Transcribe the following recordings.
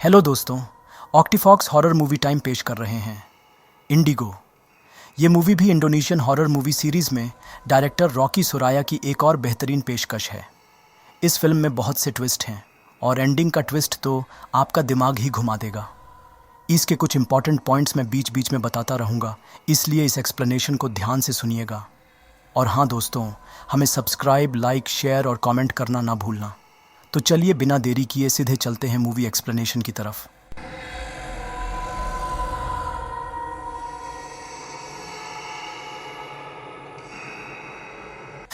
Hello दोस्तों, ऑक्टीफॉक्स horror movie time पेश कर रहे हैं इंडिगो। ये मूवी भी इंडोनेशियन हॉरर मूवी सीरीज़ में डायरेक्टर रॉकी सुराया की एक और बेहतरीन पेशकश है। इस फिल्म में बहुत से ट्विस्ट हैं और एंडिंग का ट्विस्ट तो आपका दिमाग ही घुमा देगा। इसके कुछ इंपॉर्टेंट पॉइंट्स मैं बीच बीच में बताता रहूँगा, इसलिए इस एक्सप्लेनेशन को ध्यान से सुनिएगा। और हाँ दोस्तों, हमें सब्सक्राइब, लाइक, शेयर और कमेंट करना ना भूलना। तो चलिए बिना देरी किए सीधे चलते हैं मूवी एक्सप्लेनेशन की तरफ।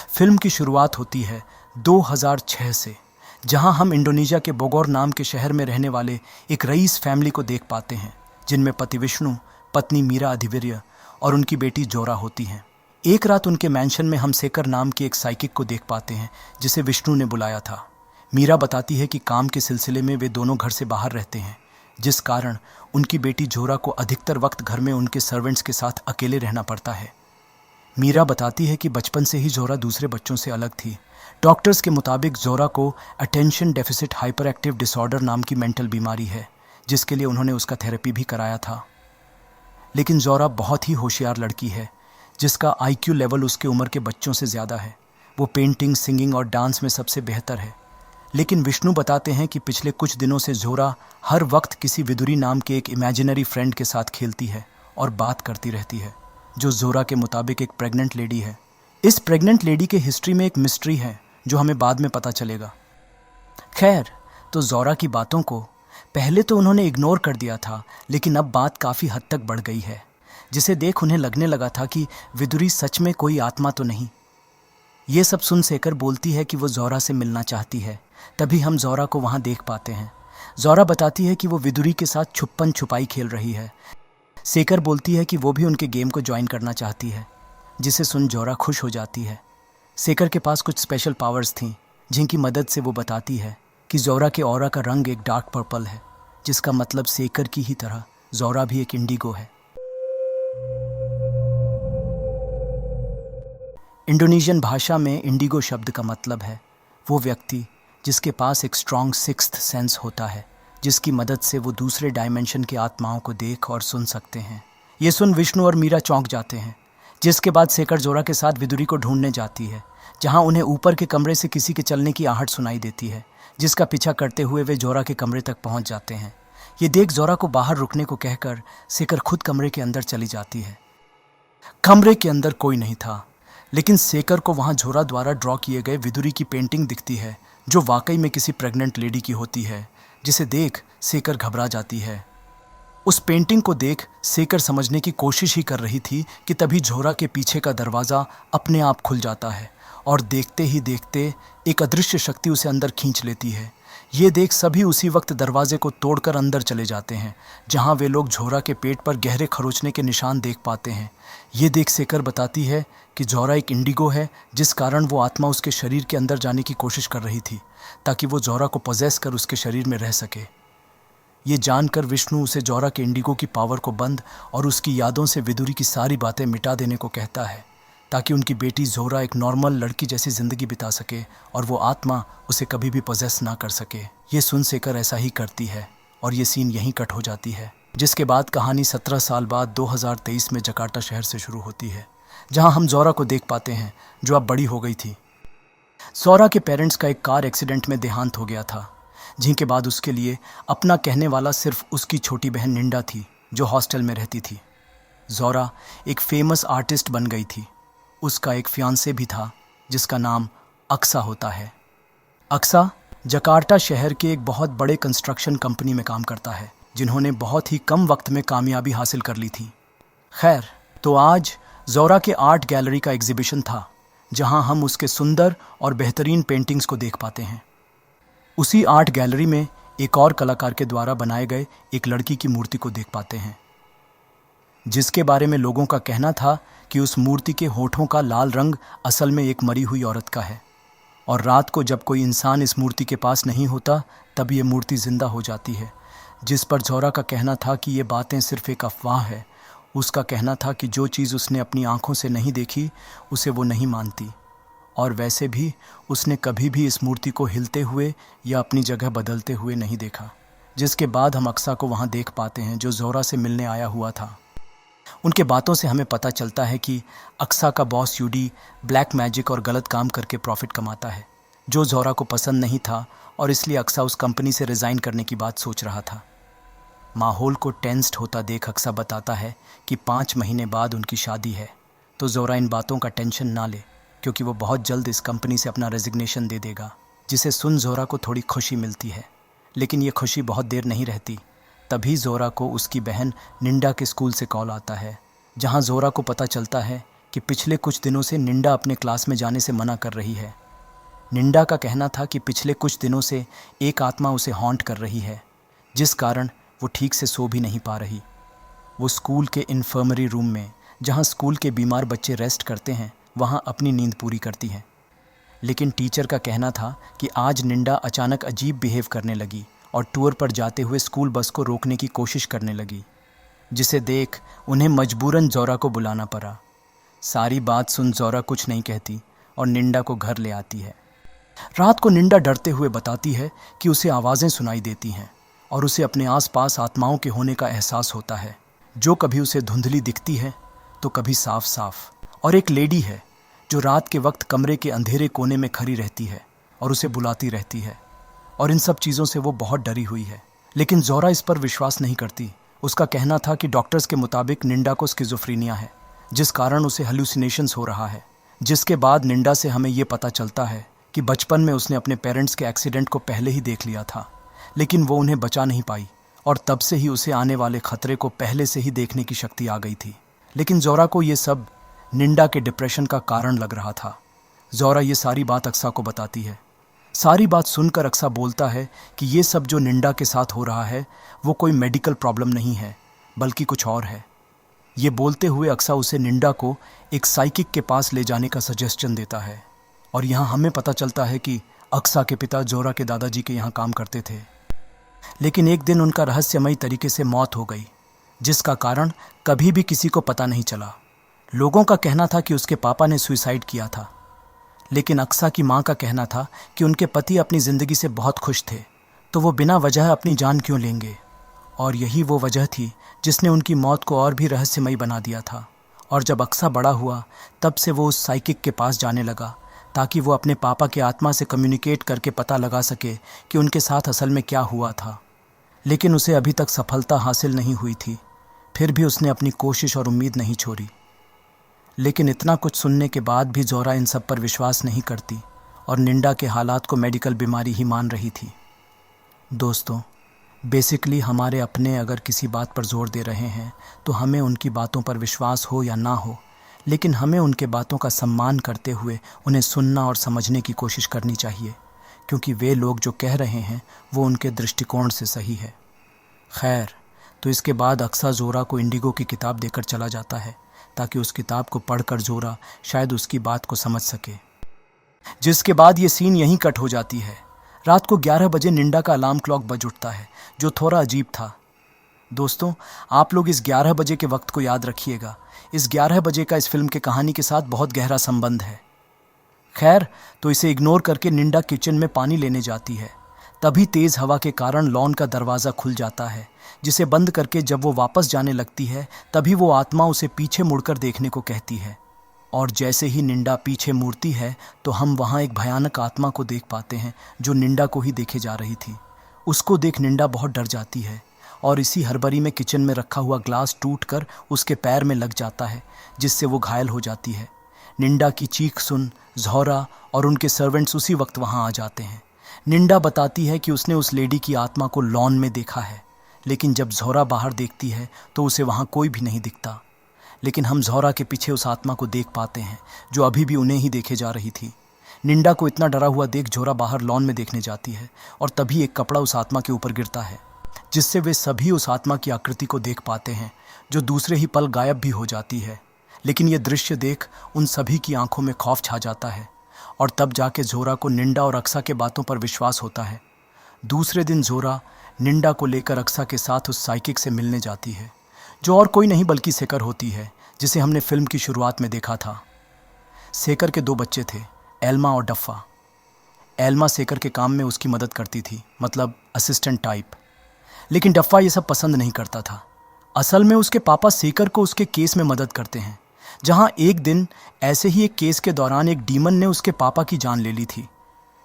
फिल्म की शुरुआत होती है 2006 से, जहां हम इंडोनेशिया के बोगोर नाम के शहर में रहने वाले एक रईस फैमिली को देख पाते हैं, जिनमें पति विष्णु, पत्नी मीरा अधिवीर्य और उनकी बेटी जोरा होती हैं। एक रात उनके मैंशन में हम सेकर नाम के एक साइकिक को देख पाते हैं, जिसे विष्णु ने बुलाया था। मीरा बताती है कि काम के सिलसिले में वे दोनों घर से बाहर रहते हैं, जिस कारण उनकी बेटी जोरा को अधिकतर वक्त घर में उनके सर्वेंट्स के साथ अकेले रहना पड़ता है। मीरा बताती है कि बचपन से ही जोरा दूसरे बच्चों से अलग थी। डॉक्टर्स के मुताबिक जोरा को attention deficit hyper active disorder नाम की मेंटल बीमारी है, जिसके लिए उन्होंने उसका थेरेपी भी कराया था। लेकिन जोरा बहुत ही होशियार लड़की है, जिसका IQ लेवल उसके उम्र के बच्चों से ज़्यादा है। वो पेंटिंग, सिंगिंग और डांस में सबसे बेहतर है। लेकिन विष्णु बताते हैं कि पिछले कुछ दिनों से जोरा हर वक्त किसी विदुरी नाम के एक इमेजिनरी फ्रेंड के साथ खेलती है और बात करती रहती है, जो जोरा के मुताबिक एक प्रेग्नेंट लेडी है। इस प्रेग्नेंट लेडी के हिस्ट्री में एक मिस्ट्री है, जो हमें बाद में पता चलेगा। खैर, तो जोरा की बातों को पहले तो उन्होंने इग्नोर कर दिया था, लेकिन अब बात काफ़ी हद तक बढ़ गई है, जिसे देख उन्हें लगने लगा था कि विदुरी सच में कोई आत्मा तो नहीं। ये सब सुन सेकर बोलती है कि वो जोरा से मिलना चाहती है। तभी हम जोरा को वहाँ देख पाते हैं। जोरा बताती है कि वो विदुरी के साथ छुपन छुपाई खेल रही है। सेकर बोलती है कि वो भी उनके गेम को ज्वाइन करना चाहती है, जिसे सुन जोरा खुश हो जाती है। सेकर के पास कुछ स्पेशल पावर्स थीं, जिनकी मदद से वो बताती है कि जोरा के ऑरा का रंग एक डार्क पर्पल है, जिसका मतलब सेकर की ही तरह जोरा भी एक इंडिगो है। इंडोनेशियन भाषा में इंडिगो शब्द का मतलब है वो व्यक्ति जिसके पास एक स्ट्रॉन्ग सिक्स्थ सेंस होता है, जिसकी मदद से वो दूसरे डायमेंशन के आत्माओं को देख और सुन सकते हैं। ये सुन विष्णु और मीरा चौंक जाते हैं, जिसके बाद सेकर जोरा के साथ विदुरी को ढूंढने जाती है, जहां उन्हें ऊपर के कमरे से किसी के चलने की आहट सुनाई देती है, जिसका पीछा करते हुए वे जोरा के कमरे तक पहुंच जाते हैं। ये देख जोरा को बाहर रुकने को कहकर सेकर खुद कमरे के अंदर चली जाती है। कमरे के अंदर कोई नहीं था, लेकिन सेकर को वहां जोरा द्वारा ड्रॉ किए गए विदुरी की पेंटिंग दिखती है, जो वाकई में किसी प्रेग्नेंट लेडी की होती है, जिसे देख सेकर घबरा जाती है। उस पेंटिंग को देख सेकर समझने की कोशिश ही कर रही थी कि तभी जोरा के पीछे का दरवाज़ा अपने आप खुल जाता है और देखते ही देखते एक अदृश्य शक्ति उसे अंदर खींच लेती है। ये देख सभी उसी वक्त दरवाजे को तोड़कर अंदर चले जाते हैं, जहां वे लोग जोरा के पेट पर गहरे खरोंचने के निशान देख पाते हैं। ये देख सेकर बताती है कि जोरा एक इंडिगो है, जिस कारण वो आत्मा उसके शरीर के अंदर जाने की कोशिश कर रही थी, ताकि वो जोरा को पॉजेस कर उसके शरीर में रह सके। ये जानकर विष्णु उसे जोरा के इंडिगो की पावर को बंद और उसकी यादों से विदुरी की सारी बातें मिटा देने को कहता है, ताकि उनकी बेटी जोरा एक नॉर्मल लड़की जैसी ज़िंदगी बिता सके और वो आत्मा उसे कभी भी पॉजेस ना कर सके। ये सुन सेकर ऐसा ही करती है और ये सीन यहीं कट हो जाती है, जिसके बाद कहानी 17 साल बाद 2023 में जकार्ता शहर से शुरू होती है, जहां हम जोरा को देख पाते हैं, जो अब बड़ी हो गई थी। जोरा के पेरेंट्स का एक कार एक्सीडेंट में देहांत हो गया था, जिनके बाद उसके लिए अपना कहने वाला सिर्फ उसकी छोटी बहन निंडा थी, जो हॉस्टल में रहती थी। जोरा एक फेमस आर्टिस्ट बन गई थी। उसका एक फियांसे भी था, जिसका नाम अक्सा होता है। अक्सा जकार्ता शहर के एक बहुत बड़े कंस्ट्रक्शन कंपनी में काम करता है, जिन्होंने बहुत ही कम वक्त में कामयाबी हासिल कर ली थी। खैर, तो आज जोरा के आर्ट गैलरी का एग्जीबिशन था, जहां हम उसके सुंदर और बेहतरीन पेंटिंग्स को देख पाते हैं। उसी आर्ट गैलरी में एक और कलाकार के द्वारा बनाए गए एक लड़की की मूर्ति को देख पाते हैं, जिसके बारे में लोगों का कहना था कि उस मूर्ति के होठों का लाल रंग असल में एक मरी हुई औरत का है, और रात को जब कोई इंसान इस मूर्ति के पास नहीं होता, तब ये मूर्ति जिंदा हो जाती है। जिस पर जोरा का कहना था कि ये बातें सिर्फ एक अफवाह है। उसका कहना था कि जो चीज़ उसने अपनी आंखों से नहीं देखी, उसे वो नहीं मानती, और वैसे भी उसने कभी भी इस मूर्ति को हिलते हुए या अपनी जगह बदलते हुए नहीं देखा। जिसके बाद हम अक्सा को वहाँ देख पाते हैं जो ज़ोहरा से मिलने आया हुआ था। उनके बातों से हमें पता चलता है कि अक्सा का बॉस यूडी ब्लैक मैजिक और गलत काम करके प्रॉफिट कमाता है, जो ज़ोहरा को पसंद नहीं था और इसलिए अक्सा उस कंपनी से रिज़ाइन करने की बात सोच रहा था। माहौल को टेंस्ड होता देख अक्सा बताता है कि 5 महीने बाद उनकी शादी है, तो ज़ोहरा इन बातों का टेंशन ना ले क्योंकि वो बहुत जल्द इस कंपनी से अपना रेजिग्नेशन दे देगा, जिसे सुन ज़ोहरा को थोड़ी खुशी मिलती है। लेकिन ये खुशी बहुत देर नहीं रहती। तभी ज़ोहरा को उसकी बहन निंडा के स्कूल से कॉल आता है, जहां ज़ोहरा को पता चलता है कि पिछले कुछ दिनों से निंडा अपने क्लास में जाने से मना कर रही है। निंडा का कहना था कि पिछले कुछ दिनों से एक आत्मा उसे हॉन्ट कर रही है, जिस कारण वो ठीक से सो भी नहीं पा रही। वो स्कूल के इन्फर्मरी रूम में, जहां स्कूल के बीमार बच्चे रेस्ट करते हैं, वहां अपनी नींद पूरी करती है। लेकिन टीचर का कहना था कि आज निंडा अचानक अजीब बिहेव करने लगी और टूर पर जाते हुए स्कूल बस को रोकने की कोशिश करने लगी, जिसे देख उन्हें मजबूरन ज़ोहरा को बुलाना पड़ा। सारी बात सुन ज़ोहरा कुछ नहीं कहती और निंडा को घर ले आती है। रात को निंडा डरते हुए बताती है कि उसे आवाज़ें सुनाई देती हैं और उसे अपने आसपास आत्माओं के होने का एहसास होता है, जो कभी उसे धुंधली दिखती है तो कभी साफ साफ। और एक लेडी है जो रात के वक्त कमरे के अंधेरे कोने में खड़ी रहती है और उसे बुलाती रहती है, और इन सब चीज़ों से वो बहुत डरी हुई है। लेकिन ज़ोहरा इस पर विश्वास नहीं करती। उसका कहना था कि डॉक्टर्स के मुताबिक निंडा को स्किज़ोफ्रेनिया है, जिस कारण उसे हेलुसिनेशंस हो रहा है। जिसके बाद निंडा से हमें ये पता चलता है कि बचपन में उसने अपने पेरेंट्स के एक्सीडेंट को पहले ही देख लिया था, लेकिन वो उन्हें बचा नहीं पाई और तब से ही उसे आने वाले खतरे को पहले से ही देखने की शक्ति आ गई थी। लेकिन ज़ोहरा को ये सब निंडा के डिप्रेशन का कारण लग रहा था। ज़ोहरा ये सारी बात अक्सा को बताती है। सारी बात सुनकर अक्सा बोलता है कि ये सब जो निंडा के साथ हो रहा है वो कोई मेडिकल प्रॉब्लम नहीं है, बल्कि कुछ और है। ये बोलते हुए अक्सा उसे निंडा को एक साइकिक के पास ले जाने का सजेशन देता है। और यहाँ हमें पता चलता है कि अक्सा के पिता ज़ोहरा के दादाजी के यहाँ काम करते थे, लेकिन एक दिन उनका रहस्यमयी तरीके से मौत हो गई, जिसका कारण कभी भी किसी को पता नहीं चला। लोगों का कहना था कि उसके पापा ने सुसाइड किया था, लेकिन अक्सा की माँ का कहना था कि उनके पति अपनी ज़िंदगी से बहुत खुश थे, तो वो बिना वजह अपनी जान क्यों लेंगे। और यही वो वजह थी जिसने उनकी मौत को और भी रहस्यमयी बना दिया था। और जब अक्सा बड़ा हुआ तब से वो उस साइकिक के पास जाने लगा, ताकि वो अपने पापा की आत्मा से कम्युनिकेट करके पता लगा सके कि उनके साथ असल में क्या हुआ था। लेकिन उसे अभी तक सफलता हासिल नहीं हुई थी। फिर भी उसने अपनी कोशिश और उम्मीद नहीं छोड़ी। लेकिन इतना कुछ सुनने के बाद भी ज़ोहरा इन सब पर विश्वास नहीं करती और निंडा के हालात को मेडिकल बीमारी ही मान रही थी। दोस्तों, बेसिकली हमारे अपने अगर किसी बात पर जोर दे रहे हैं तो हमें उनकी बातों पर विश्वास हो या ना हो, लेकिन हमें उनके बातों का सम्मान करते हुए उन्हें सुनना और समझने की कोशिश करनी चाहिए, क्योंकि वे लोग जो कह रहे हैं वो उनके दृष्टिकोण से सही है। खैर, तो इसके बाद अक्सा ज़ोहरा को इंडिगो की किताब देकर चला जाता है, ताकि उस किताब को पढ़कर ज़ोहरा शायद उसकी बात को समझ सके। जिसके बाद ये सीन यहीं कट हो जाती है। रात को 11 बजे निंडा का अलार्म क्लॉक बज उठता है, जो थोड़ा अजीब था। दोस्तों, आप लोग इस 11 बजे के वक्त को याद रखिएगा। इस 11 बजे का इस फिल्म के कहानी के साथ बहुत गहरा संबंध है। खैर, तो इसे इग्नोर करके निंडा किचन में पानी लेने जाती है। तभी तेज़ हवा के कारण लॉन का दरवाज़ा खुल जाता है, जिसे बंद करके जब वो वापस जाने लगती है तभी वो आत्मा उसे पीछे मुड़कर देखने को कहती है। और जैसे ही निंडा पीछे मुड़ती है तो हम वहाँ एक भयानक आत्मा को देख पाते हैं जो निंडा को ही देखे जा रही थी। उसको देख निंडा बहुत डर जाती है और इसी हड़बड़ी में किचन में रखा हुआ ग्लास टूटकर उसके पैर में लग जाता है, जिससे वो घायल हो जाती है। निंडा की चीख सुन ज़ोहरा और उनके सर्वेंट्स उसी वक्त वहाँ आ जाते हैं। निंडा बताती है कि उसने उस लेडी की आत्मा को लॉन में देखा है, लेकिन जब ज़ोहरा बाहर देखती है तो उसे वहाँ कोई भी नहीं दिखता। लेकिन हम ज़ोहरा के पीछे उस आत्मा को देख पाते हैं जो अभी भी उन्हें ही देखे जा रही थी। निंडा को इतना डरा हुआ देख ज़ोहरा बाहर लॉन में देखने जाती है और तभी एक कपड़ा उस आत्मा के ऊपर गिरता है, जिससे वे सभी उस आत्मा की आकृति को देख पाते हैं, जो दूसरे ही पल गायब भी हो जाती है। लेकिन ये दृश्य देख उन सभी की आंखों में खौफ छा जाता है और तब जाके ज़ोहरा को निंडा और अक्सा के बातों पर विश्वास होता है। दूसरे दिन ज़ोहरा निंडा को लेकर अक्सा के साथ उस साइकिक से मिलने जाती है, जो और कोई नहीं बल्कि सेकर होती है, जिसे हमने फिल्म की शुरुआत में देखा था। सेकर के 2 बच्चे थे, एल्मा और डफ़ा। एल्मा सेकर के काम में उसकी मदद करती थी, मतलब असिस्टेंट टाइप। लेकिन डफ़ा ये सब पसंद नहीं करता था। असल में उसके पापा सेकर को उसके केस में मदद करते हैं, जहां एक दिन ऐसे ही एक केस के दौरान एक डीमन ने उसके पापा की जान ले ली थी,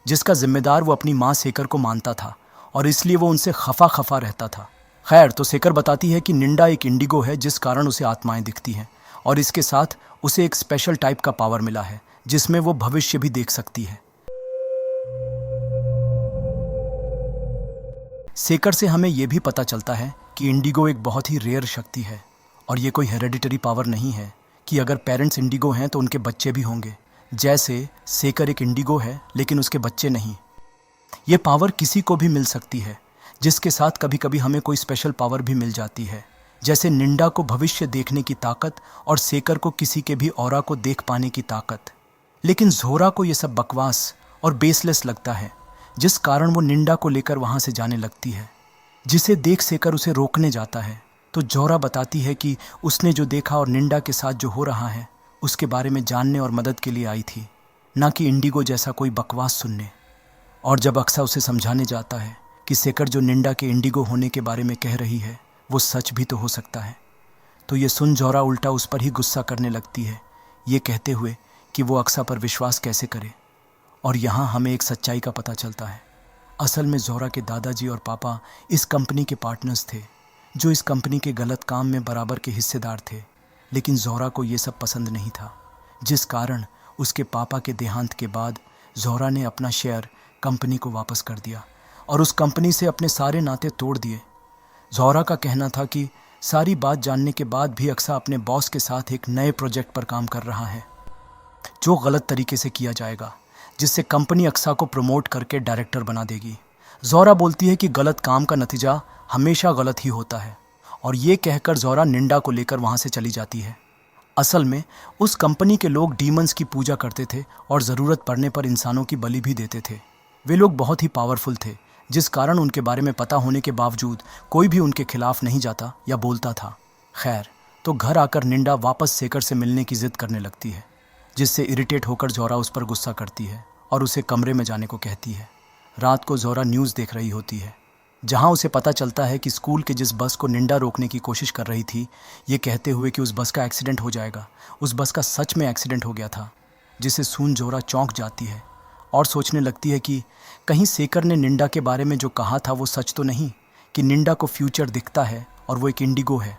जिसका जिम्मेदार वो अपनी माँ सेकर को मानता था और इसलिए वो उनसे खफा खफा रहता था। खैर, तो सेकर बताती है कि निंडा एक इंडिगो है, जिस कारण उसे आत्माएं दिखती हैं और इसके साथ उसे एक स्पेशल टाइप का पावर मिला है जिसमें वो भविष्य भी देख सकती है। सेकर से हमें यह भी पता चलता है कि इंडिगो एक बहुत ही रेयर शक्ति है और ये कोई हेरेडिटरी पावर नहीं है कि अगर पेरेंट्स इंडिगो हैं तो उनके बच्चे भी होंगे। जैसे सेकर एक इंडिगो है लेकिन उसके बच्चे नहीं। ये पावर किसी को भी मिल सकती है, जिसके साथ कभी कभी हमें कोई स्पेशल पावर भी मिल जाती है, जैसे निंडा को भविष्य देखने की ताकत और सेकर को किसी के भी ऑरा को देख पाने की ताकत। लेकिन ज़ोरा को ये सब बकवास और बेसलेस लगता है, जिस कारण वो निंडा को लेकर वहाँ से जाने लगती है, जिसे देख सेकर उसे रोकने जाता है। तो ज़ोरा बताती है कि उसने जो देखा और निंडा के साथ जो हो रहा है उसके बारे में जानने और मदद के लिए आई थी, ना कि इंडिगो जैसा कोई बकवास सुनने। और जब अक्सा उसे समझाने जाता है कि सेकर जो निंडा के इंडिगो होने के बारे में कह रही है वो सच भी तो हो सकता है, तो ये सुन ज़ोरा उल्टा उस पर ही गुस्सा करने लगती है, ये कहते हुए कि वो अक्सा पर विश्वास कैसे करे। और यहाँ हमें एक सच्चाई का पता चलता है। असल में ज़ोरा के दादाजी और पापा इस कंपनी के पार्टनर्स थे, जो इस कंपनी के गलत काम में बराबर के हिस्सेदार थे। लेकिन ज़ोरा को ये सब पसंद नहीं था, जिस कारण उसके पापा के देहांत के बाद ज़ोरा ने अपना शेयर कंपनी को वापस कर दिया और उस कंपनी से अपने सारे नाते तोड़ दिए। ज़ोरा का कहना था कि सारी बात जानने के बाद भी अक्सा अपने बॉस के साथ एक नए प्रोजेक्ट पर काम कर रहा है, जो गलत तरीके से किया जाएगा, जिससे कंपनी अक्सा को प्रमोट करके डायरेक्टर बना देगी। ज़ोरा बोलती है कि गलत काम का नतीजा हमेशा गलत ही होता है और ये कहकर ज़ोरा निंडा को लेकर वहाँ से चली जाती है। असल में उस कंपनी के लोग डीमंस की पूजा करते थे और ज़रूरत पड़ने पर इंसानों की बलि भी देते थे। वे लोग बहुत ही पावरफुल थे, जिस कारण उनके बारे में पता होने के बावजूद कोई भी उनके खिलाफ नहीं जाता या बोलता था। खैर, तो घर आकर निंडा वापस सेकर से मिलने की जिद करने लगती है, जिससे इरिटेट होकर ज़ोरा उस पर गुस्सा करती है और उसे कमरे में जाने को कहती है। रात को ज़ोरा न्यूज़ देख रही होती है, जहां उसे पता चलता है कि स्कूल के जिस बस को निंडा रोकने की कोशिश कर रही थी, ये कहते हुए कि उस बस का एक्सीडेंट हो जाएगा, उस बस का सच में एक्सीडेंट हो गया था, जिसे सुन ज़ोरा चौंक जाती है और सोचने लगती है कि कहीं सेकर ने निंडा के बारे में जो कहा था वो सच तो नहीं, कि निंडा को फ्यूचर दिखता है और वो एक इंडिगो है।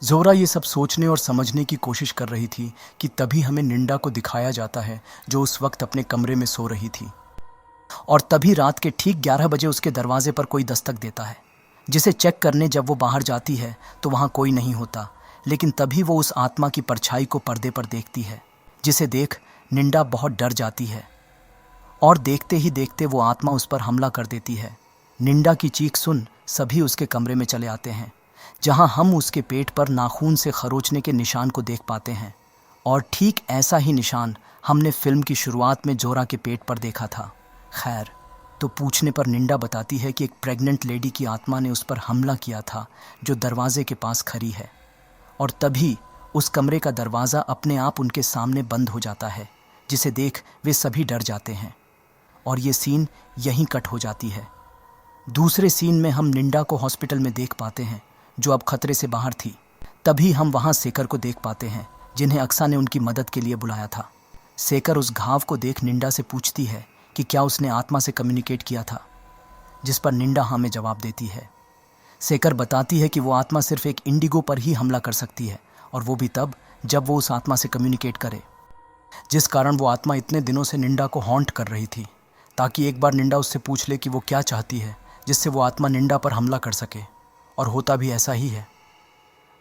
ज़ोरा ये सब सोचने और समझने की कोशिश कर रही थी कि तभी हमें निंडा को दिखाया जाता है, जो उस वक्त अपने कमरे में सो रही थी। और तभी रात के ठीक 11 बजे उसके दरवाजे पर कोई दस्तक देता है, जिसे चेक करने जब वो बाहर जाती है तो वहाँ कोई नहीं होता। लेकिन तभी वो उस आत्मा की परछाई को पर्दे पर देखती है, जिसे देख निंडा बहुत डर जाती है और देखते ही देखते वो आत्मा उस पर हमला कर देती है। निंडा की चीख सुन सभी उसके कमरे में चले आते हैं, जहाँ हम उसके पेट पर नाखून से खरोचने के निशान को देख पाते हैं। और ठीक ऐसा ही निशान हमने फिल्म की शुरुआत में ज़ोरा के पेट पर देखा था। खैर, तो पूछने पर निंडा बताती है कि एक प्रेग्नेंट लेडी की आत्मा ने उस पर हमला किया था, जो दरवाजे के पास खड़ी है। और तभी उस कमरे का दरवाज़ा अपने आप उनके सामने बंद हो जाता है, जिसे देख वे सभी डर जाते हैं और ये सीन यहीं कट हो जाती है। दूसरे सीन में हम निंडा को हॉस्पिटल में देख पाते हैं, जो अब खतरे से बाहर थी। तभी हम वहाँ सेकर को देख पाते हैं, जिन्हें अक्सा ने उनकी मदद के लिए बुलाया था। सेकर उस घाव को देख निंडा से पूछती है कि क्या उसने आत्मा से कम्युनिकेट किया था, जिस पर निंडा हाँ में जवाब देती है। सेकर बताती है कि वो आत्मा सिर्फ एक इंडिगो पर ही हमला कर सकती है, और वो भी तब जब वो उस आत्मा से कम्युनिकेट करे, जिस कारण वो आत्मा इतने दिनों से निंडा को हॉन्ट कर रही थी, ताकि एक बार निंडा उससे पूछ ले कि वो क्या चाहती है, जिससे वो आत्मा निंडा पर हमला कर सके। और होता भी ऐसा ही है।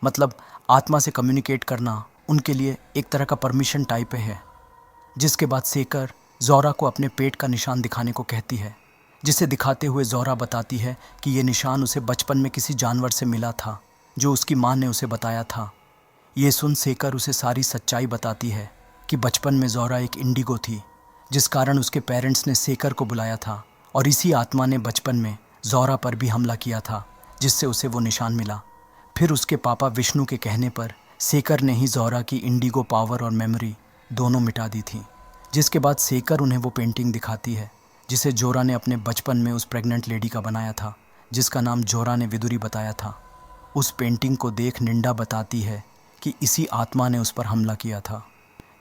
मतलब आत्मा से कम्युनिकेट करना उनके लिए एक तरह का परमिशन टाइप है। जिसके बाद सेकर ज़ोरा को अपने पेट का निशान दिखाने को कहती है, जिसे दिखाते हुए ज़ोरा बताती है कि ये निशान उसे बचपन में किसी जानवर से मिला था, जो उसकी माँ ने उसे बताया था। ये सुन सेकर उसे सारी सच्चाई बताती है कि बचपन में ज़ोरा एक इंडिगो थी, जिस कारण उसके पेरेंट्स ने सेकर को बुलाया था और इसी आत्मा ने बचपन में ज़ोरा पर भी हमला किया था, जिससे उसे वो निशान मिला। फिर उसके पापा विष्णु के कहने पर सेकर ने ही ज़ोरा की इंडिगो पावर और मेमोरी दोनों मिटा दी थी। जिसके बाद सेकर उन्हें वो पेंटिंग दिखाती है, जिसे ज़ोरा ने अपने बचपन में उस प्रेग्नेंट लेडी का बनाया था, जिसका नाम जोरा ने विदुरी बताया था। उस पेंटिंग को देख निंडा बताती है कि इसी आत्मा ने उस पर हमला किया था,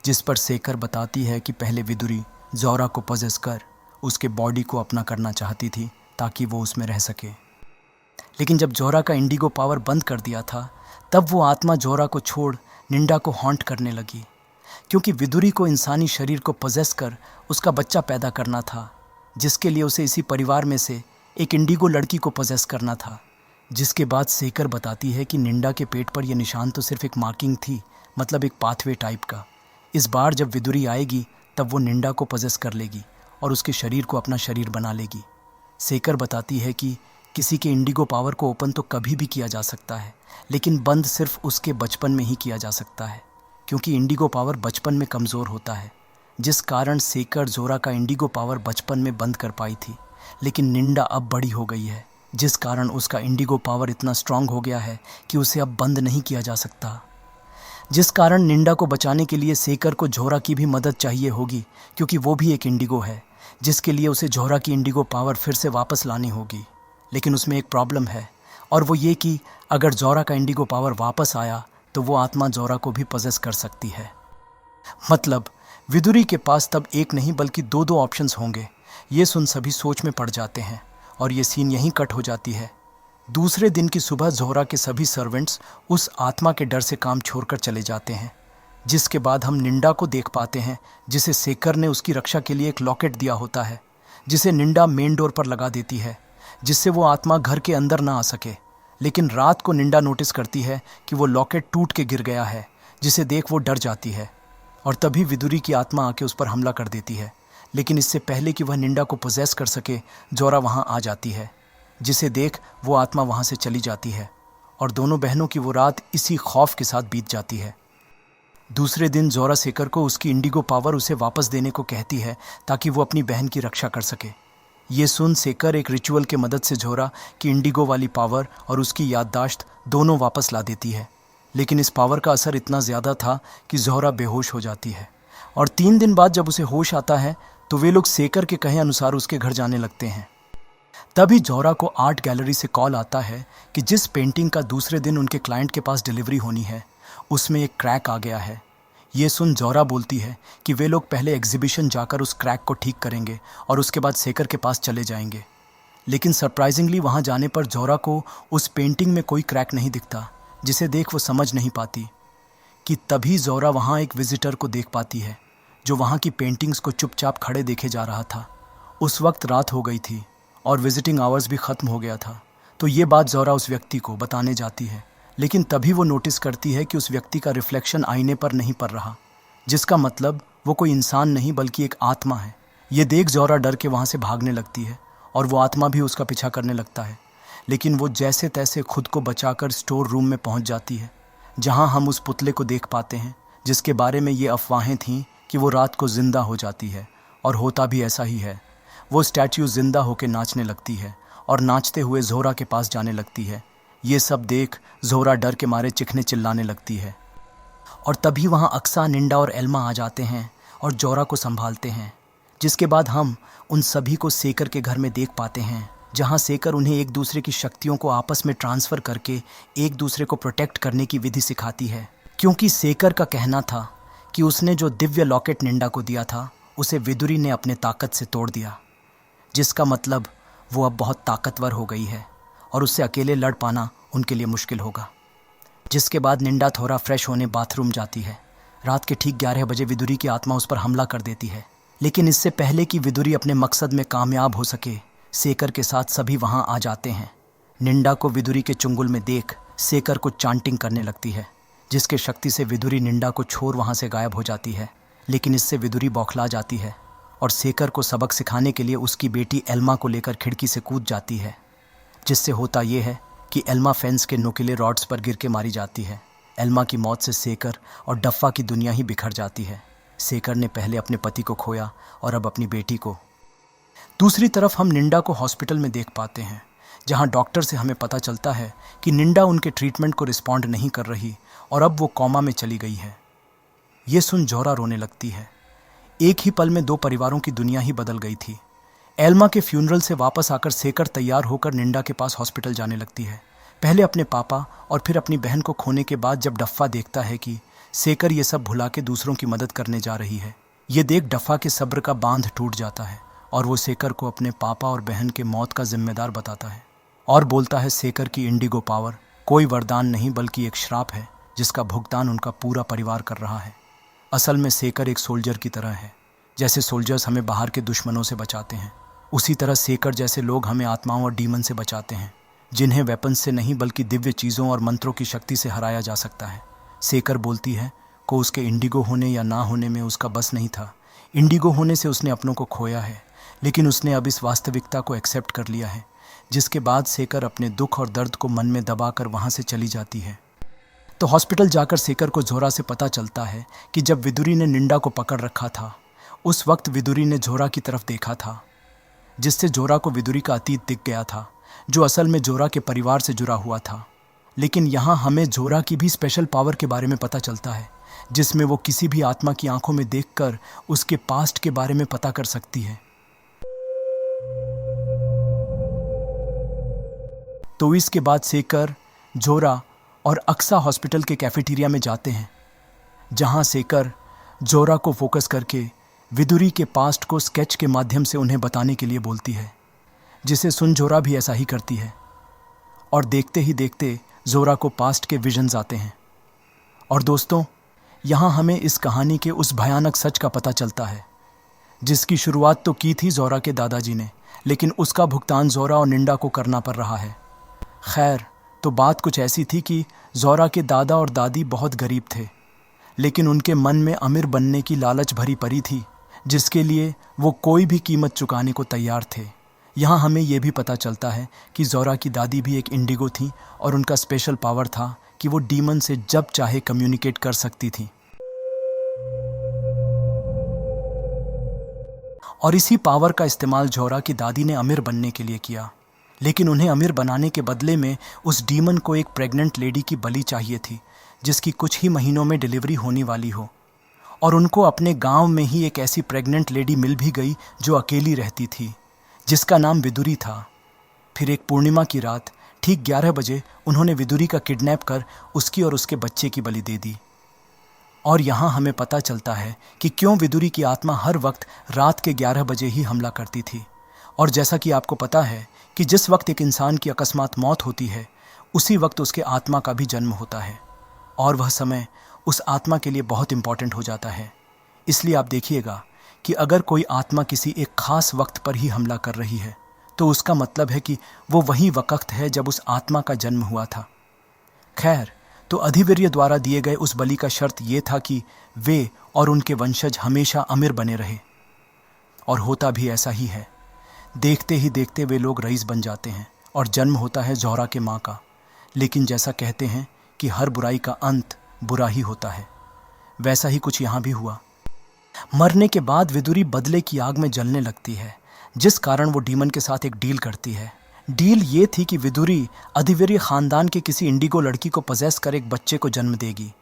जिस पर सेकर बताती है कि पहले विदुरी जोरा को पजेस कर उसके बॉडी को अपना करना चाहती थी ताकि वो उसमें रह सके। लेकिन जब जोरा का इंडिगो पावर बंद कर दिया था, तब वो आत्मा जोरा को छोड़ निंडा को हॉन्ट करने लगी, क्योंकि विदुरी को इंसानी शरीर को पजेस कर उसका बच्चा पैदा करना था, जिसके लिए उसे इसी परिवार में से एक इंडिगो लड़की को पजेस करना था। जिसके बाद सेकर बताती है कि निंडा के पेट पर यह निशान तो सिर्फ एक मार्किंग थी, मतलब एक पाथवे टाइप का। इस बार जब विदुरी आएगी तब वो निंडा को पजेस कर लेगी और उसके शरीर को अपना शरीर बना लेगी। सेकर बताती है कि किसी के इंडिगो पावर को ओपन तो कभी भी किया जा सकता है, लेकिन बंद सिर्फ उसके बचपन में ही किया जा सकता है, क्योंकि इंडिगो पावर बचपन में कमज़ोर होता है, जिस कारण सेकर जोरा का इंडिगो पावर बचपन में बंद कर पाई थी। लेकिन निंडा अब बड़ी हो गई है, जिस कारण उसका इंडिगो पावर इतना स्ट्रांग हो गया है कि उसे अब बंद नहीं किया जा सकता। जिस कारण निंडा को बचाने के लिए सेकर को जोरा की भी मदद चाहिए होगी, क्योंकि वो भी एक इंडिगो है, जिसके लिए उसे जोरा की इंडिगो पावर फिर से वापस लानी होगी। लेकिन उसमें एक प्रॉब्लम है, और वो ये कि अगर जोरा का इंडिगो पावर वापस आया तो वो आत्मा जोरा को भी पजेस कर सकती है। मतलब विदुरी के पास तब एक नहीं बल्कि दो दो ऑप्शंस होंगे। ये सुन सभी सोच में पड़ जाते हैं और ये सीन यहीं कट हो जाती है। दूसरे दिन की सुबह जोरा के सभी सर्वेंट्स उस आत्मा के डर से काम छोड़कर चले जाते हैं, जिसके बाद हम निंडा को देख पाते हैं, जिसे सेकर ने उसकी रक्षा के लिए एक लॉकेट दिया होता है, जिसे निंडा मेन डोर पर लगा देती है, जिससे वो आत्मा घर के अंदर ना आ सके। लेकिन रात को निंडा नोटिस करती है कि वो लॉकेट टूट के गिर गया है, जिसे देख वो डर जाती है और तभी विदुरी की आत्मा आके उस पर हमला कर देती है। लेकिन इससे पहले कि वह निंडा को पोजेस कर सके, जोरा वहाँ आ जाती है, जिसे देख वो आत्मा वहाँ से चली जाती है और दोनों बहनों की वो रात इसी खौफ के साथ बीत जाती है। दूसरे दिन जोरा सेकर को उसकी इंडिगो पावर उसे वापस देने को कहती है ताकि वो अपनी बहन की रक्षा कर सके। ये सुन सेकर एक रिचुअल के मदद से जोरा की इंडिगो वाली पावर और उसकी याददाश्त दोनों वापस ला देती है। लेकिन इस पावर का असर इतना ज़्यादा था कि जोरा बेहोश हो जाती है और 3 दिन बाद जब उसे होश आता है तो वे लोग सेकर के कहे अनुसार उसके घर जाने लगते हैं। तभी जोरा को आर्ट गैलरी से कॉल आता है कि जिस पेंटिंग का दूसरे दिन उनके क्लाइंट के पास डिलीवरी होनी है, उसमें एक क्रैक आ गया है। ये सुन जोरा बोलती है कि वे लोग पहले एग्जीबिशन जाकर उस क्रैक को ठीक करेंगे और उसके बाद सेकर के पास चले जाएंगे। लेकिन सरप्राइजिंगली वहाँ जाने पर जोरा को उस पेंटिंग में कोई क्रैक नहीं दिखता, जिसे देख वो समझ नहीं पाती कि तभी जोरा वहाँ एक विजिटर को देख पाती है, जो वहाँ की पेंटिंग्स को चुपचाप खड़े देखे जा रहा था। उस वक्त रात हो गई थी और विजिटिंग आवर्स भी ख़त्म हो गया था। तो ये बात जोरा उस व्यक्ति को बताने जाती है, लेकिन तभी वो नोटिस करती है कि उस व्यक्ति का रिफ्लेक्शन आईने पर नहीं पड़ रहा, जिसका मतलब वो कोई इंसान नहीं बल्कि एक आत्मा है। ये देख जोरा डर के वहाँ से भागने लगती है और वो आत्मा भी उसका पीछा करने लगता है। लेकिन वो जैसे तैसे खुद को बचाकर स्टोर रूम में पहुँच जाती है, जहाँ हम उस पुतले को देख पाते हैं, जिसके बारे में ये अफवाहें थीं कि वो रात को ज़िंदा हो जाती है, और होता भी ऐसा ही है। वो स्टैच्यू ज़िंदा होकर नाचने लगती है और नाचते हुए जोरा के पास जाने लगती है। ये सब देख जोरा डर के मारे चिखने चिल्लाने लगती है और तभी वहाँ अक्सा, निंडा और एल्मा आ जाते हैं और जोरा को संभालते हैं। जिसके बाद हम उन सभी को सेकर के घर में देख पाते हैं, जहाँ सेकर उन्हें एक दूसरे की शक्तियों को आपस में ट्रांसफ़र करके एक दूसरे को प्रोटेक्ट करने की विधि सिखाती है। क्योंकि सेकर का कहना था कि उसने जो दिव्य लॉकेट निंडा को दिया था, उसे विदुरी ने अपने ताकत से तोड़ दिया, जिसका मतलब वो अब बहुत ताकतवर हो गई है और उससे अकेले लड़ पाना उनके लिए मुश्किल होगा। जिसके बाद निंडा थोड़ा फ्रेश होने बाथरूम जाती है। रात के ठीक 11 बजे विदुरी की आत्मा उस पर हमला कर देती है। लेकिन इससे पहले कि विदुरी अपने मकसद में कामयाब हो सके, सेकर के साथ सभी वहाँ आ जाते हैं। निंडा को विदुरी के चुंगल में देख सेकर को चांटिंग करने लगती है, जिसके शक्ति से विदुरी निंडा को छोड़ वहाँ से गायब हो जाती है। लेकिन इससे विदुरी बौखला जाती है और सेकर को सबक सिखाने के लिए उसकी बेटी एल्मा को लेकर खिड़की से कूद जाती है, जिससे होता यह है कि एल्मा फेंस के नुकीले रॉड्स पर गिर के मारी जाती है। एल्मा की मौत से सेकर और डफ़ा की दुनिया ही बिखर जाती है। सेकर ने पहले अपने पति को खोया और अब अपनी बेटी को। दूसरी तरफ हम निंडा को हॉस्पिटल में देख पाते हैं, जहां डॉक्टर से हमें पता चलता है कि निंडा उनके ट्रीटमेंट को रिस्पॉन्ड नहीं कर रही और अब वो कोमा में चली गई है। ये सुन जोरा रोने लगती है। एक ही पल में 2 परिवारों की दुनिया ही बदल गई थी। एल्मा के फ्यूनरल से वापस आकर सेकर तैयार होकर निंडा के पास हॉस्पिटल जाने लगती है। पहले अपने पापा और फिर अपनी बहन को खोने के बाद जब डफ़ा देखता है कि सेकर ये सब भुला के दूसरों की मदद करने जा रही है, ये देख डफ़ा के सब्र का बांध टूट जाता है और वो सेकर को अपने पापा और बहन के मौत का जिम्मेदार बताता है और बोलता है सेकर की इंडिगो पावर कोई वरदान नहीं बल्कि एक श्राप है जिसका भुगतान उनका पूरा परिवार कर रहा है। असल में सेकर एक सोल्जर की तरह है। जैसे सोल्जर्स हमें बाहर के दुश्मनों से बचाते हैं, उसी तरह सेकर जैसे लोग हमें आत्माओं और डीमन से बचाते हैं, जिन्हें वेपन्स से नहीं बल्कि दिव्य चीज़ों और मंत्रों की शक्ति से हराया जा सकता है। सेकर बोलती है को उसके इंडिगो होने या ना होने में उसका बस नहीं था। इंडिगो होने से उसने अपनों को खोया है, लेकिन उसने अब इस वास्तविकता को एक्सेप्ट कर लिया है, जिसके बाद सेकर अपने दुख और दर्द को मन में दबाकर वहाँ से चली जाती है। तो हॉस्पिटल जाकर सेकर को झोरा से पता चलता है कि जब विदुरी ने निंडा को पकड़ रखा था, उस वक्त विदुरी ने झोरा की तरफ देखा था, जिससे झोरा को विदुरी का अतीत दिख गया था, जो असल में झोरा के परिवार से जुड़ा हुआ था। लेकिन यहाँ हमें झोरा की भी स्पेशल पावर के बारे में पता चलता है, जिसमें वो किसी भी आत्मा की आंखों में देखकर उसके पास्ट के बारे में पता कर सकती है। तो इसके बाद सेकर, झोरा और अक्सा हॉस्पिटल के कैफेटेरिया में जाते हैं, जहां सेकर झोरा को फोकस करके विदुरी के पास्ट को स्केच के माध्यम से उन्हें बताने के लिए बोलती है, जिसे सुन झोरा भी ऐसा ही करती है। और देखते ही देखते झोरा को पास्ट के विजन्स आते हैं। और दोस्तों, यहाँ हमें इस कहानी के उस भयानक सच का पता चलता है, जिसकी शुरुआत तो की थी झोरा के दादाजी ने, लेकिन उसका भुगतान झोरा और निंडा को करना पड़ रहा है। खैर, तो बात कुछ ऐसी थी कि झोरा के दादा और दादी बहुत गरीब थे, लेकिन उनके मन में अमीर बनने की लालच भरी पड़ी थी, जिसके लिए वो कोई भी कीमत चुकाने को तैयार थे। यहाँ हमें यह भी पता चलता है कि झोरा की दादी भी एक इंडिगो थी और उनका स्पेशल पावर था कि वो डीमन से जब चाहे कम्युनिकेट कर सकती थी। और इसी पावर का इस्तेमाल झोरा की दादी ने अमीर बनने के लिए किया, लेकिन उन्हें अमीर बनाने के बदले में उस डीमन को एक प्रेग्नेंट लेडी की बलि चाहिए थी, जिसकी कुछ ही महीनों में डिलीवरी होने वाली हो। और उनको अपने गांव में ही एक ऐसी प्रेग्नेंट लेडी मिल भी गई जो अकेली रहती थी, जिसका नाम विदुरी था। फिर एक पूर्णिमा की रात ठीक 11 बजे उन्होंने विदुरी का किडनैप कर उसकी और उसके बच्चे की बलि दे दी। और यहाँ हमें पता चलता है कि क्यों विदुरी की आत्मा हर वक्त रात के 11 बजे ही हमला करती थी। और जैसा कि आपको पता है कि जिस वक्त एक इंसान की अकस्मात मौत होती है, उसी वक्त उसके आत्मा का भी जन्म होता है, और वह समय उस आत्मा के लिए बहुत इंपॉर्टेंट हो जाता है। इसलिए आप देखिएगा कि अगर कोई आत्मा किसी एक खास वक्त पर ही हमला कर रही है, तो उसका मतलब है कि वो वही वक्त है जब उस आत्मा का जन्म हुआ था। खैर, तो अधिवीर्य द्वारा दिए गए उस बलि का शर्त ये था कि वे और उनके वंशज हमेशा अमीर बने रहे। और होता भी ऐसा ही है। देखते ही देखते वे लोग रईस बन जाते हैं और जन्म होता है झोरा के माँ का। लेकिन जैसा कहते हैं कि हर बुराई का अंत बुरा ही होता है, वैसा ही कुछ यहाँ भी हुआ। मरने के बाद विदुरी बदले की आग में जलने लगती है, जिस कारण वो डीमन के साथ एक डील करती है। डील ये थी कि विदुरी अधिवीर्य खानदान के किसी इंडिगो लड़की को पजेस कर एक बच्चे को जन्म देगी,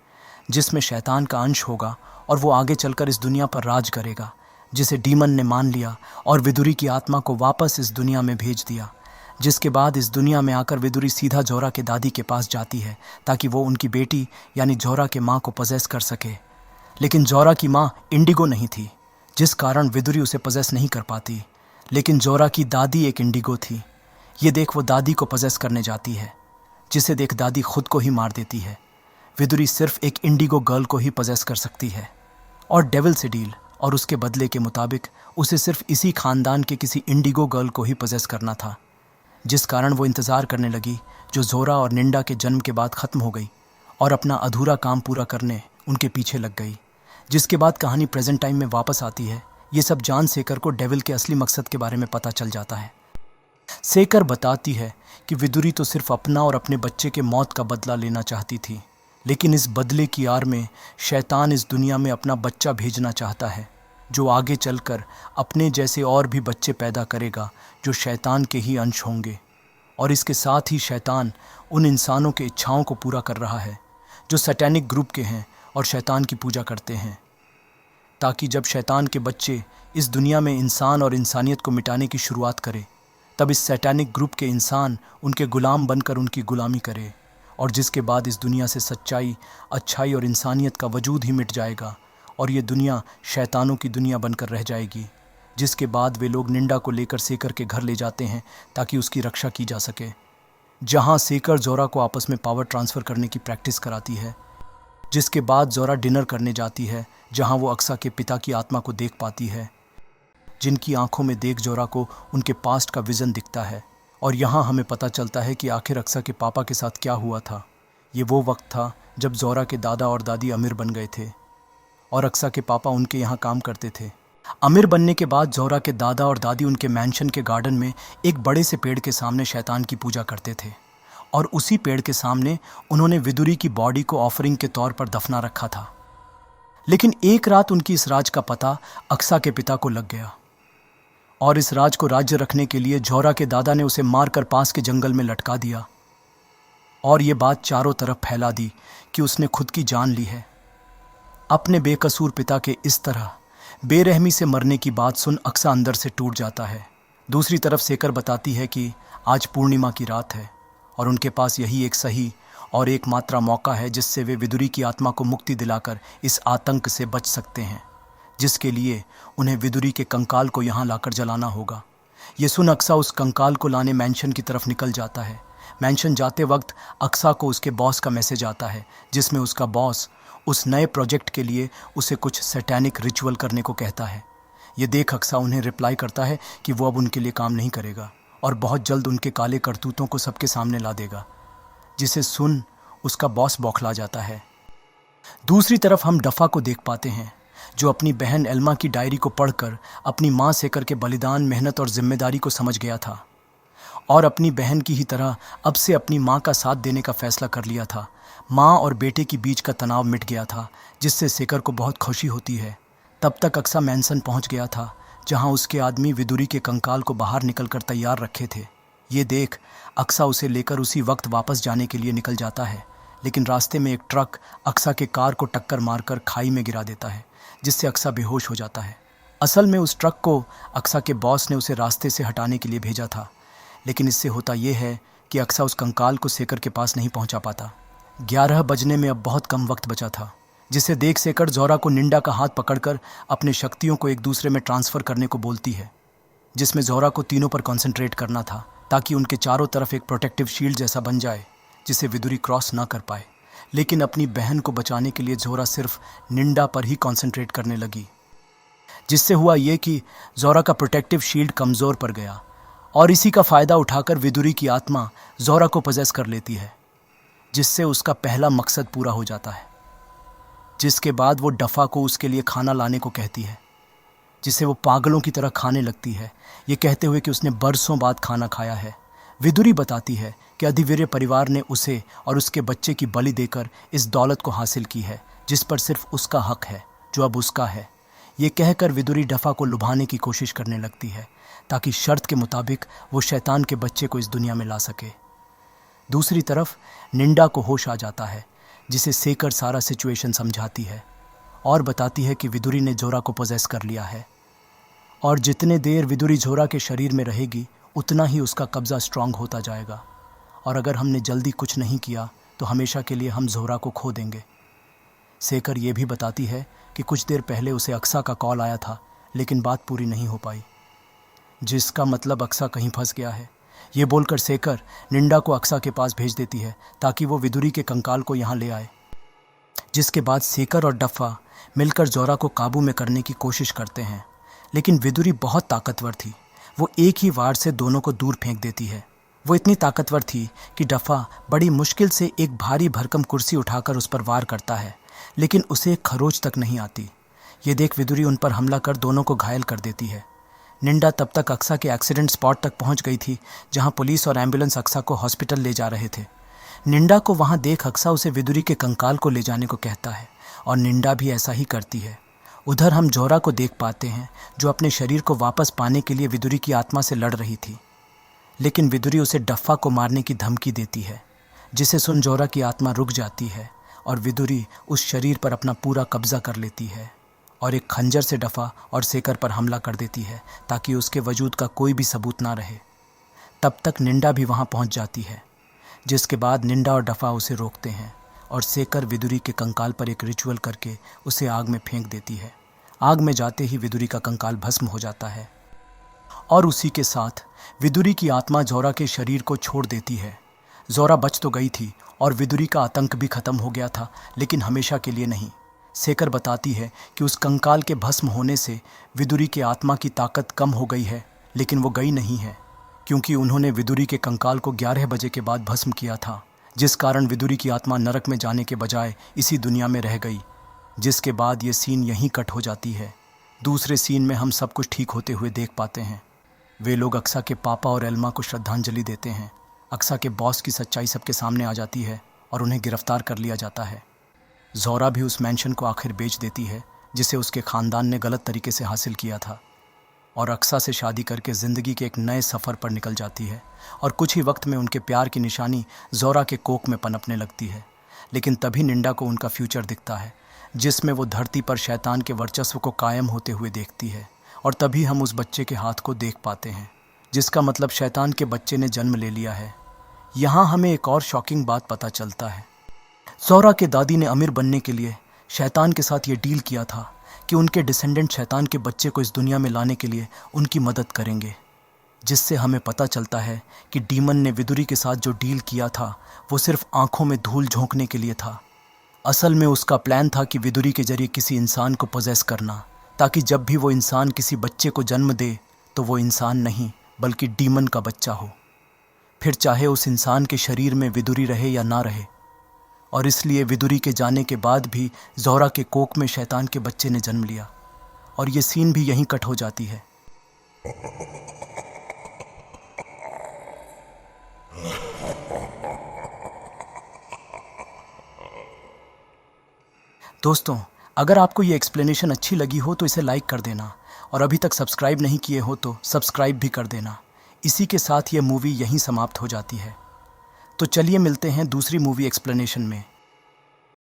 जिसमें शैतान का अंश होगा और वो आगे चलकर इस दुनिया पर राज करेगा, जिसे डीमन ने मान लिया और विदुरी की आत्मा को वापस इस दुनिया में भेज दिया। जिसके बाद इस दुनिया में आकर विदुरी सीधा झोरा के दादी के पास जाती है, ताकि वो उनकी बेटी यानी झोरा के माँ को पजेस कर सके। लेकिन झोरा की माँ इंडिगो नहीं थी, जिस कारण विदुरी उसे पजेस नहीं कर पाती। लेकिन झोरा की दादी एक इंडिगो थी। ये देख वो दादी को पजेस करने जाती है, जिसे देख दादी खुद को ही मार देती है। विदुरी सिर्फ एक इंडिगो गर्ल को ही पजेस कर सकती है और डेविल से डील और उसके बदले के मुताबिक उसे सिर्फ इसी खानदान के किसी इंडिगो गर्ल को ही पजेस करना था, जिस कारण वो इंतज़ार करने लगी, जो झोरा और निंडा के जन्म के बाद ख़त्म हो गई, और अपना अधूरा काम पूरा करने उनके पीछे लग गई। जिसके बाद कहानी प्रेजेंट टाइम में वापस आती है। ये सब जान सेकर को डेविल के असली मकसद के बारे में पता चल जाता है। सेकर बताती है कि विदुरी तो सिर्फ अपना और अपने बच्चे के मौत का बदला लेना चाहती थी, लेकिन इस बदले की आड़ में शैतान इस दुनिया में अपना बच्चा भेजना चाहता है, जो आगे चलकर अपने जैसे और भी बच्चे पैदा करेगा, जो शैतान के ही अंश होंगे। और इसके साथ ही शैतान उन इंसानों के इच्छाओं को पूरा कर रहा है, जो सैटेनिक ग्रुप के हैं और शैतान की पूजा करते हैं। ताकि जब शैतान के बच्चे इस दुनिया में इंसान और इंसानियत को मिटाने की शुरुआत करें, तब इस सैटानिक ग्रुप के इंसान उनके गुलाम बनकर उनकी गुलामी करे, और जिसके बाद इस दुनिया से सच्चाई, अच्छाई और इंसानियत का वजूद ही मिट जाएगा और ये दुनिया शैतानों की दुनिया बनकर रह जाएगी। जिसके बाद वे लोग निंडा को लेकर सेकर के घर ले जाते हैं ताकि उसकी रक्षा की जा सके, जहां सेकर जोरा को आपस में पावर ट्रांसफ़र करने की प्रैक्टिस कराती है। जिसके बाद जोरा डिनर करने जाती है, जहां वो अक्सा के पिता की आत्मा को देख पाती है, जिनकी आंखों में देख जोरा को उनके पास्ट का विज़न दिखता है। और यहाँ हमें पता चलता है कि आखिर अक्सा के पापा के साथ क्या हुआ था। ये वो वक्त था जब जोरा के दादा और दादी अमीर बन गए थे और अक्सा के पापा उनके यहाँ काम करते थे। अमीर बनने के बाद जोरा के दादा और दादी उनके मैंशन के गार्डन में एक बड़े से पेड़ के सामने शैतान की पूजा करते थे, और उसी पेड़ के सामने उन्होंने विदुरी की बॉडी को ऑफरिंग के तौर पर दफना रखा था। लेकिन एक रात उनकी इस राज का पता अक्सा के पिता को लग गया, और इस राज को राज्य रखने के लिए जोरा के दादा ने उसे मारकर पास के जंगल में लटका दिया, और ये बात चारों तरफ फैला दी कि उसने खुद की जान ली है। अपने बेकसूर पिता के इस तरह बेरहमी से मरने की बात सुन अक्सा अंदर से टूट जाता है। दूसरी तरफ सेकर बताती है कि आज पूर्णिमा की रात है और उनके पास यही एक सही और एकमात्र मौका है जिससे वे विदुरी की आत्मा को मुक्ति दिलाकर इस आतंक से बच सकते हैं, जिसके लिए उन्हें विदुरी के कंकाल को यहाँ लाकर जलाना होगा। ये सुन अक्सा उस कंकाल को लाने मैंशन की तरफ निकल जाता है। मैंशन जाते वक्त अक्सा को उसके बॉस का मैसेज आता है, जिसमें उसका बॉस उस नए प्रोजेक्ट के लिए उसे कुछ सैटेनिक रिचुअल करने को कहता है। ये देख अक्सा उन्हें रिप्लाई करता है कि वो अब उनके लिए काम नहीं करेगा और बहुत जल्द उनके काले करतूतों को सबके सामने ला देगा, जिसे सुन उसका बॉस बौखला जाता है। दूसरी तरफ हम डफा को देख पाते हैं, जो अपनी बहन एल्मा की डायरी को पढ़कर अपनी माँ सेकर के बलिदान, मेहनत और जिम्मेदारी को समझ गया था, और अपनी बहन की ही तरह अब से अपनी माँ का साथ देने का फैसला कर लिया था। माँ और बेटे के बीच का तनाव मिट गया था, जिससे सेकर को बहुत खुशी होती है। तब तक अक्सा मैंसन पहुँच गया था, जहाँ उसके आदमी विदुरी के कंकाल को बाहर निकलकर तैयार रखे थे। ये देख अक्सा उसे लेकर उसी वक्त वापस जाने के लिए निकल जाता है, लेकिन रास्ते में एक ट्रक अक्सा के कार को टक्कर मारकर खाई में गिरा देता है, जिससे अक्सा बेहोश हो जाता है। असल में उस ट्रक को अक्सा के बॉस ने उसे रास्ते से हटाने के लिए भेजा था, लेकिन इससे होता यह है कि अक्सा उस कंकाल को सेकर के पास नहीं पहुंचा पाता। 11 बजने में अब बहुत कम वक्त बचा था, जिसे देख सेकर जोरा को निंडा का हाथ पकड़कर अपने शक्तियों को एक दूसरे में ट्रांसफ़र करने को बोलती है, जिसमें जोरा को तीनों पर कॉन्सेंट्रेट करना था ताकि उनके चारों तरफ एक प्रोटेक्टिव शील्ड जैसा बन जाए, जिसे विदुरी क्रॉस ना कर पाए। लेकिन अपनी बहन को बचाने के लिए जोरा सिर्फ निंडा पर ही कॉन्सेंट्रेट करने लगी, जिससे हुआ ये कि जोरा का प्रोटेक्टिव शील्ड कमज़ोर पड़ गया, और इसी का फ़ायदा उठाकर विदुरी की आत्मा जोरा को पजेस कर लेती है, जिससे उसका पहला मकसद पूरा हो जाता है। जिसके बाद वो डफा को उसके लिए खाना लाने को कहती है, जिसे वो पागलों की तरह खाने लगती है, ये कहते हुए कि उसने बरसों बाद खाना खाया है। विदुरी बताती है कि अधिवीर्य परिवार ने उसे और उसके बच्चे की बलि देकर इस दौलत को हासिल की है, जिस पर सिर्फ उसका हक है, जो अब उसका है। ये कहकर विदुरी डफा को लुभाने की कोशिश करने लगती है, ताकि शर्त के मुताबिक वो शैतान के बच्चे को इस दुनिया में ला सके। दूसरी तरफ निंडा को होश आ जाता है, जिसे सेकर सारा सिचुएशन समझाती है और बताती है कि विदुरी ने जोरा को पोजेस कर लिया है, और जितने देर विदुरी जोरा के शरीर में रहेगी उतना ही उसका कब्ज़ा स्ट्रांग होता जाएगा, और अगर हमने जल्दी कुछ नहीं किया तो हमेशा के लिए हम जोरा को खो देंगे। सेकर ये भी बताती है कि कुछ देर पहले उसे अक्सा का कॉल आया था, लेकिन बात पूरी नहीं हो पाई, जिसका मतलब अक्सा कहीं फंस गया है। ये बोलकर सेकर निंडा को अक्सा के पास भेज देती है ताकि वो विदुरी के कंकाल को यहाँ ले आए। जिसके बाद सेकर और डफा मिलकर जोरा को काबू में करने की कोशिश करते हैं, लेकिन विदुरी बहुत ताकतवर थी। वो एक ही वार से दोनों को दूर फेंक देती है। वो इतनी ताकतवर थी कि डफा बड़ी मुश्किल से एक भारी भरकम कुर्सी उठाकर उस पर वार करता है, लेकिन उसे एक खरोच तक नहीं आती। ये देख विदुरी उन पर हमला कर दोनों को घायल कर देती है। निंडा तब तक अक्सा के एक्सीडेंट स्पॉट तक पहुंच गई थी, जहां पुलिस और एम्बुलेंस अक्सा को हॉस्पिटल ले जा रहे थे। निंडा को वहां देख अक्सा उसे विदुरी के कंकाल को ले जाने को कहता है, और निंडा भी ऐसा ही करती है। उधर हम जोरा को देख पाते हैं, जो अपने शरीर को वापस पाने के लिए विदुरी की आत्मा से लड़ रही थी, लेकिन विदुरी उसे डफा को मारने की धमकी देती है, जिसे सुन जोरा की आत्मा रुक जाती है और विदुरी उस शरीर पर अपना पूरा कब्जा कर लेती है और एक खंजर से डफा और सेकर पर हमला कर देती है ताकि उसके वजूद का कोई भी सबूत ना रहे। तब तक निंडा भी वहाँ पहुँच जाती है, जिसके बाद निंडा और डफा उसे रोकते हैं और सेकर विदुरी के कंकाल पर एक रिचुअल करके उसे आग में फेंक देती है। आग में जाते ही विदुरी का कंकाल भस्म हो जाता है और उसी के साथ विदुरी की आत्मा ज़ोरा के शरीर को छोड़ देती है। ज़ोरा बच तो गई थी और विदुरी का आतंक भी खत्म हो गया था, लेकिन हमेशा के लिए नहीं। सेकर बताती है कि उस कंकाल के भस्म होने से विदुरी के आत्मा की ताकत कम हो गई है, लेकिन वो गई नहीं है, क्योंकि उन्होंने विदुरी के कंकाल को 11 बजे के बाद भस्म किया था, जिस कारण विदुरी की आत्मा नरक में जाने के बजाय इसी दुनिया में रह गई। जिसके बाद ये सीन यहीं कट हो जाती है। दूसरे सीन में हम सब कुछ ठीक होते हुए देख पाते हैं। वे लोग अक्सा के पापा और एल्मा को श्रद्धांजलि देते हैं। अक्सा के बॉस की सच्चाई सबके सामने आ जाती है और उन्हें गिरफ्तार कर लिया जाता है। ज़ोरा भी उस मैंशन को आखिर बेच देती है जिसे उसके ख़ानदान ने गलत तरीके से हासिल किया था, और अक्सा से शादी करके ज़िंदगी के एक नए सफ़र पर निकल जाती है। और कुछ ही वक्त में उनके प्यार की निशानी ज़ोरा के कोख में पनपने लगती है। लेकिन तभी निंडा को उनका फ्यूचर दिखता है, जिसमें वो धरती पर शैतान के वर्चस्व को कायम होते हुए देखती है। और तभी हम उस बच्चे के हाथ को देख पाते हैं, जिसका मतलब शैतान के बच्चे ने जन्म ले लिया है। यहाँ हमें एक और शॉकिंग बात पता चलता है। ज़ोरा के दादी ने अमीर बनने के लिए शैतान के साथ ये डील किया था कि उनके डिसेंडेंट शैतान के बच्चे को इस दुनिया में लाने के लिए उनकी मदद करेंगे, जिससे हमें पता चलता है कि डीमन ने विदुरी के साथ जो डील किया था वो सिर्फ आंखों में धूल झोंकने के लिए था। असल में उसका प्लान था कि विदुरी के जरिए किसी इंसान को पोजेस करना, ताकि जब भी वो इंसान किसी बच्चे को जन्म दे तो वो इंसान नहीं बल्कि डीमन का बच्चा हो, फिर चाहे उस इंसान के शरीर में विदुरी रहे या ना रहे। और इसलिए विदुरी के जाने के बाद भी ज़ोरा के कोख में शैतान के बच्चे ने जन्म लिया, और ये सीन भी यहीं कट हो जाती है। दोस्तों, अगर आपको ये एक्सप्लेनेशन अच्छी लगी हो तो इसे लाइक कर देना, और अभी तक सब्सक्राइब नहीं किए हो तो सब्सक्राइब भी कर देना। इसी के साथ ये मूवी यहीं समाप्त हो जाती है। तो चलिए मिलते हैं दूसरी मूवी एक्सप्लेनेशन में।